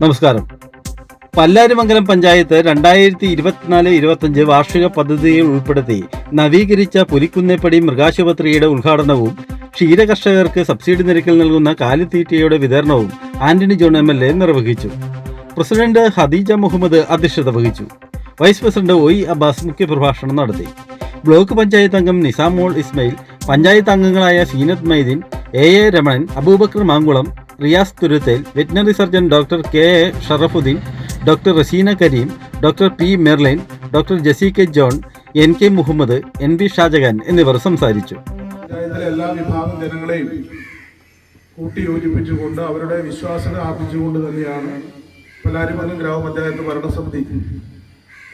നമസ്കാരം. പല്ലാരിമംഗലം പഞ്ചായത്ത് 2024-25 വാർഷിക പദ്ധതിയിൽ ഉൾപ്പെടുത്തി നവീകരിച്ച പുലിക്കുന്നേപ്പടി മൃഗാശുപത്രിയുടെ ഉദ്ഘാടനവും ക്ഷീരകർഷകർക്ക് സബ്സിഡി നിരക്കിൽ നൽകുന്ന കാലിത്തീറ്റയുടെ വിതരണവും ആന്റണി ജോൺ MLA നിർവഹിച്ചു. പ്രസിഡന്റ് ഖദീജ മുഹമ്മദ് അധ്യക്ഷത വഹിച്ചു. വൈസ് പ്രസിഡന്റ് OE അബ്ബാസ് മുഖ്യപ്രഭാഷണം നടത്തി. ബ്ലോക്ക് പഞ്ചായത്ത് അംഗം നിസാമോൾ ഇസ്മയിൽ, പഞ്ചായത്ത് അംഗങ്ങളായ Seenath Maideen, AA Ramanan, Aboobacker Mankulam, Riyas Thuruthel, veterinary surgeon doctor KA Sharafudheen, doctor Raseena Kareem, doctor P Merlin, doctor Jessica John, NK Muhammad, NB Shajahan എന്നിവർ സംസാരിച്ചു. എല്ലാ വിഭാഗം ജനങ്ങളെയും കൂട്ടിയോജിപ്പിച്ചുകൊണ്ട് അവരുടെ വിശ്വാസത ആർജിച്ചുകൊണ്ട് തന്നെയാണ് പല്ലാരിമംഗലം ഗ്രാമപഞ്ചായത്ത് ഭരണസമിതി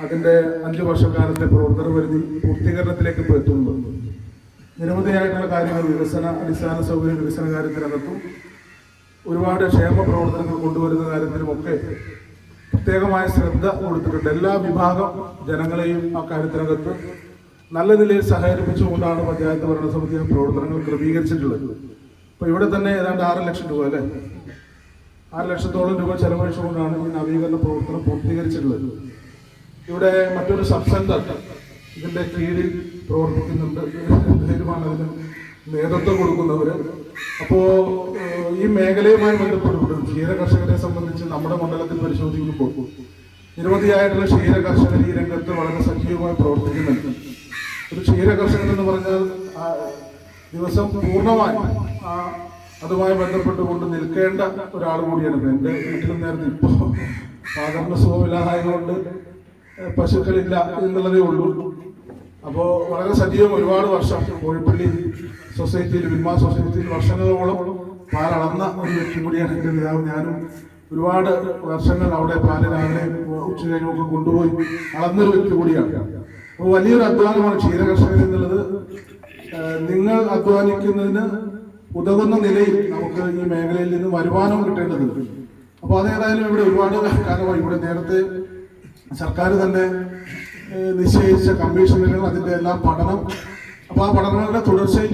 അതിൻ്റെ 5 വർഷക്കാലത്തെ പ്രവർത്തന പരിധി പൂർത്തീകരണത്തിലേക്ക് എത്തുന്നത്. നിരവധിയായിട്ടുള്ള കാര്യങ്ങൾ അടിസ്ഥാന സൗകര്യ വികസന കാര്യത്തിനകത്തും ഒരുപാട് ക്ഷേമ പ്രവർത്തനങ്ങൾ കൊണ്ടുവരുന്ന കാര്യത്തിലുമൊക്കെ പ്രത്യേകമായ ശ്രദ്ധ കൊടുത്തിട്ടുണ്ട്. എല്ലാ വിഭാഗം ജനങ്ങളെയും ആ കാര്യത്തിനകത്ത് നല്ല നിലയിൽ സഹകരിപ്പിച്ചുകൊണ്ടാണ് പഞ്ചായത്ത് ഭരണസമിതി പ്രവർത്തനങ്ങൾ ക്രമീകരിച്ചിട്ടുള്ളത്. അപ്പോൾ ഇവിടെ തന്നെ ഏതാണ്ട് 6 ലക്ഷം രൂപ 6 ലക്ഷത്തോളം രൂപ ചെലവഴിച്ചുകൊണ്ടാണ് ഈ നവീകരണ പ്രവർത്തനം പൂർത്തീകരിച്ചിട്ടുള്ളത്. ഇവിടെ മറ്റൊരു സബ് സെന്റർ ഇതിൻ്റെ കീഴിൽ പ്രവർത്തിക്കുന്നുണ്ട്. ധൈര്യമാണ് അതിന് നേതൃത്വം കൊടുക്കുന്നവർ. അപ്പോൾ ഈ മേഖലയുമായി ബന്ധപ്പെട്ടുകൊണ്ട് ക്ഷീര കർഷകരെ സംബന്ധിച്ച് നമ്മുടെ മണ്ഡലത്തിൽ പരിശോധിക്കുമ്പോൾ നിരവധിയായിട്ടുള്ള ക്ഷീര കർഷകർ ഈ രംഗത്ത് വളരെ സജീവമായി പ്രവർത്തിക്കുന്നുണ്ട്. ഒരു ക്ഷീര കർഷകൻ എന്ന് പറഞ്ഞാൽ ദിവസം പൂർണ്ണമായി അതുമായി ബന്ധപ്പെട്ടുകൊണ്ട് നിൽക്കേണ്ട ഒരാൾ കൂടിയാണ്. എൻ്റെ വീട്ടിലും നേരത്തെ ഇപ്പോൾ സാധാരണ സുഖമില്ലാതായതുകൊണ്ട് പശുക്കളില്ല എന്നുള്ളതേ ഉള്ളൂ. അപ്പോൾ വളരെ സജീവം ഒരുപാട് വർഷം കോഴിപ്പള്ളി സൊസൈറ്റിയിൽ, വിൽമ സൊസൈറ്റിയിൽ വർഷങ്ങളോളം പാലളന്ന ഒരു വ്യക്തി കൂടിയാണ് എൻ്റെ പിതാവ്. ഞാനും ഒരുപാട് വർഷങ്ങൾ അവിടെ പാല് രാവിലെ ഉച്ച കഴിഞ്ഞൊക്കെ കൊണ്ടുപോയി അളന്നൊരു വ്യക്തി കൂടിയാണ്. അപ്പോൾ വലിയൊരു അധ്വാനമാണ് ക്ഷീരകർഷകർ എന്നുള്ളത്. നിങ്ങൾ അധ്വാനിക്കുന്നതിന് ഉതകുന്ന നിലയിൽ നമുക്ക് ഈ മേഖലയിൽ നിന്ന് വരുമാനം കിട്ടേണ്ടതുണ്ട്. അപ്പോൾ അതേതായാലും ഇവിടെ ഒരുപാട് കാലമായി ഇവിടെ നേരത്തെ സർക്കാർ തന്നെ നിശ്ചയിച്ച കമ്മീഷനുകൾ, അതിൻ്റെ എല്ലാം പഠനം, അപ്പോൾ ആ പഠനങ്ങളുടെ തുടർച്ചയിൽ